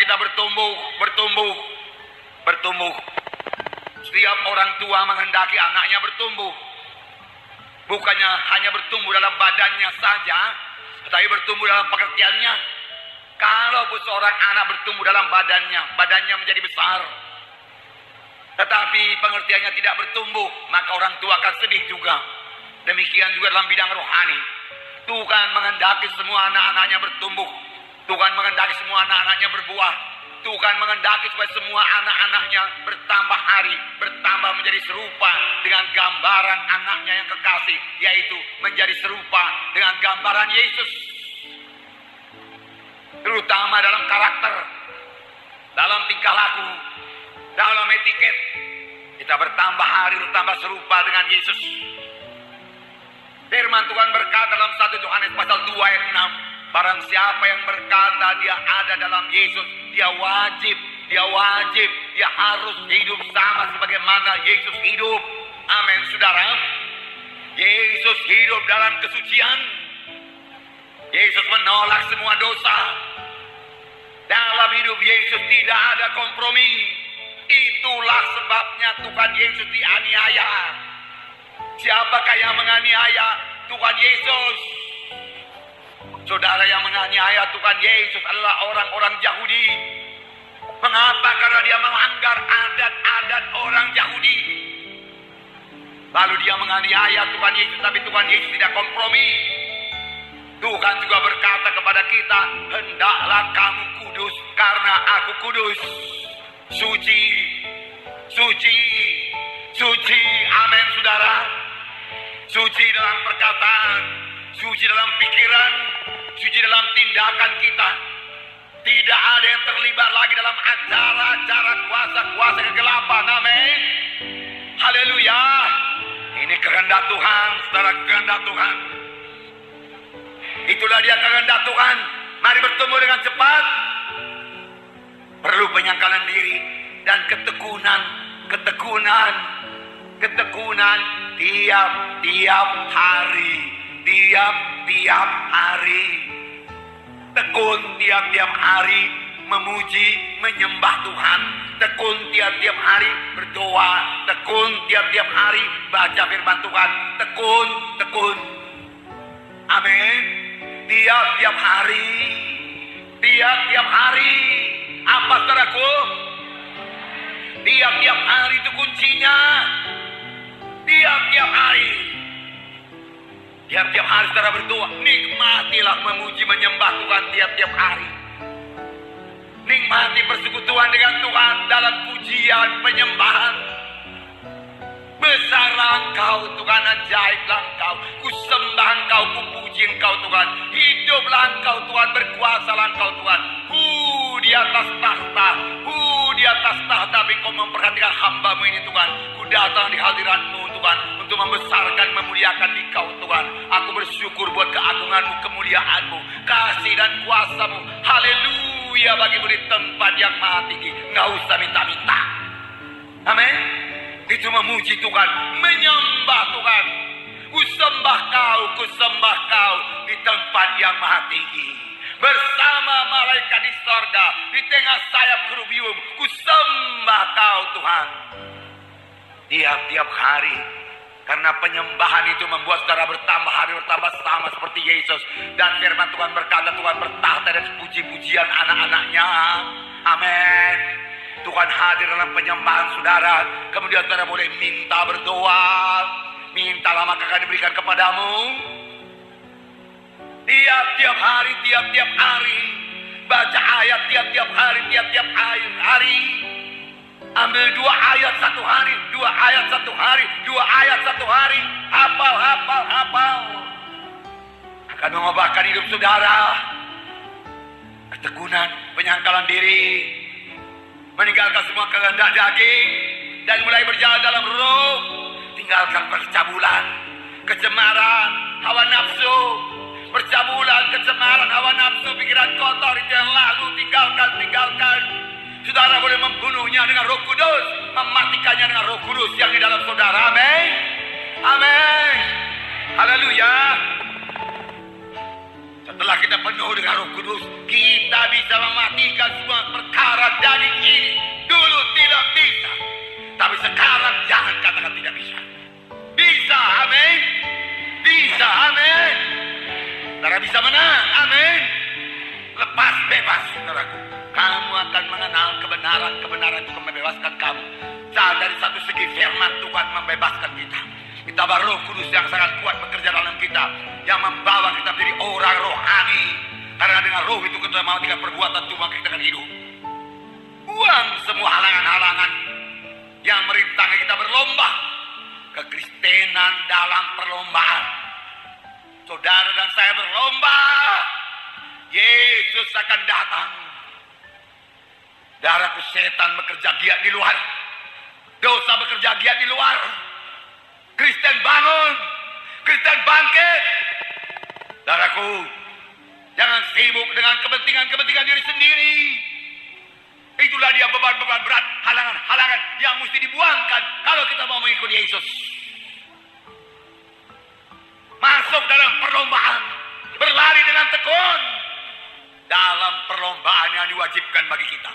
kita bertumbuh. Setiap orang tua menghendaki anaknya bertumbuh. Bukannya hanya bertumbuh dalam badannya saja, tetapi bertumbuh dalam pengertiannya. Kalau seorang anak bertumbuh dalam badannya menjadi besar, tetapi pengertiannya tidak bertumbuh, maka orang tua akan sedih juga. Demikian juga dalam bidang rohani. Tuhan menghendaki semua anak-anaknya bertumbuh. Tuhan menghendaki semua anak-anaknya berbuah. Tuhan menghendaki supaya semua anak-anaknya bertambah hari, bertambah menjadi serupa dengan gambaran anaknya yang kekasih, yaitu menjadi serupa dengan gambaran Yesus. Terutama dalam karakter, dalam tingkah laku, dalam etiket, kita bertambah hari, bertambah serupa dengan Yesus. Firman Tuhan berkata dalam 1 Yohanes pasal 2 ayat 6, barang siapa yang berkata dia ada dalam Yesus, dia harus hidup sama sebagaimana Yesus hidup. Amin, saudara. Yesus hidup dalam kesucian. Yesus menolak semua dosa. Dalam hidup Yesus tidak ada kompromi. Itulah sebabnya Tuhan Yesus dianiaya. Siapakah yang menganiaya? Tuhan Yesus. Saudara, yang menganiaya Tuhan Yesus adalah orang-orang Yahudi. Mengapa? Karena dia melanggar adat-adat orang Yahudi. Lalu dia menganiaya Tuhan Yesus, tapi Tuhan Yesus tidak kompromi. Tuhan juga berkata kepada kita, hendaklah kamu kudus karena aku kudus. Suci. Amin, saudara. Suci dalam perkataan, suci dalam pikiran, suci dalam tindakan kita. Tidak ada yang terlibat lagi dalam acara-acara kuasa-kuasa kegelapan. Amin. Haleluya. Ini kehendak Tuhan, saudara, kehendak Tuhan. Itulah dia kehendak Tuhan. Mari bertemu dengan cepat. Perlu penyangkalan diri dan ketekunan tiap-tiap hari. Tekun tiap-tiap hari memuji, menyembah Tuhan. Tekun tiap-tiap hari berdoa. Tekun tiap-tiap hari baca firman Tuhan. Tekun. Amin. Tiap-tiap hari. Apa, saudaraku? Tiap-tiap hari itu kuncinya. Tiap-tiap hari. Tiap-tiap hari saudara berdoa. Nikmatilah memuji, menyembah Tuhan tiap-tiap hari. Nikmati persekutuan dengan Tuhan dalam pujian, penyembahan. Besarlah Engkau Tuhan, ajaiblah Engkau. Ku sembah Engkau, ku puji Engkau Tuhan. Hiduplah Engkau Tuhan, berkuasalah Engkau Tuhan. Di atas tahta, tapi Engkau memperhatikan hamba-Mu ini Tuhan. Ku datang di hadirat-Mu Tuhan, untuk membesarkan, memuliakan Engkau Tuhan. Aku bersyukur buat keagungan-Mu, kemuliaan-Mu, kasih dan kuasa-Mu. Haleluya, bagimu di tempat yang maha tinggi. Nggak usah minta-minta. Amin. Itu memuji Tuhan, menyembah Tuhan. Ku sembah Kau di tempat yang maha tinggi. Bersama malaikat di sorga, di tengah sayap kerubium, ku sembah Kau Tuhan. Tiap-tiap hari. Karena penyembahan itu membuat saudara bertambah hari, bertambah sama seperti Yesus. Dan firman Tuhan berkata, Tuhan bertahta dan puji-pujian anak-anaknya. Amin. Tuhan hadir dalam penyembahan saudara. Kemudian saudara boleh minta, berdoa. Mintalah maka akan diberikan kepadamu. Tiap-tiap hari. Baca ayat tiap-tiap hari. Ambil 2 ayat satu hari. 2 ayat satu hari. Hafal. Akan mengubahkan hidup saudara. Ketekunan, penyangkalan diri. Meninggalkan semua kehendak daging dan mulai berjalan dalam roh. Tinggalkan percabulan, kecemaran, hawa nafsu. Percabulan, kecemaran, hawa nafsu, pikiran kotor itu yang lalu tinggalkan. Saudara boleh membunuhnya dengan Roh Kudus, mematikannya dengan Roh Kudus yang di dalam saudara. Amin. Haleluya. Setelah kita penuh dengan Roh Kudus, kita bisa mematikan semua perkara daging ini. Dulu tidak bisa, tapi sekarang jangan katakan tidak bisa. Bisa, amin. Bisa, amin. Saudara bisa menang, amin. Lepas bebas, saudaraku. Kamu akan mengenal kebenaran. Kebenaran itu membebaskan kamu. Saat dari satu segi firman Tuhan membebaskan kita. Kita baru Roh Kudus yang sangat kuat bekerja dalam kita, yang membawa kita menjadi orang rohani. Karena dengan roh itu kita mematikan perbuatan Tuhan, kita akan hidup. Buang semua halangan-halangan yang merintangi kita berlomba. Kekristenan dalam perlombaan. Saudara dan saya berlomba. Yesus akan datang. Darahku, setan bekerja giat di luar. Dosa bekerja giat di luar. Kristen bangun. Kristen bangkit. Darahku, jangan sibuk dengan kepentingan-kepentingan diri sendiri. Itulah dia beban-beban berat, halangan-halangan yang mesti dibuangkan kalau kita mau mengikuti Yesus. Masuk dalam perlombaan, berlari dengan tekun dalam perlombaan yang diwajibkan bagi kita.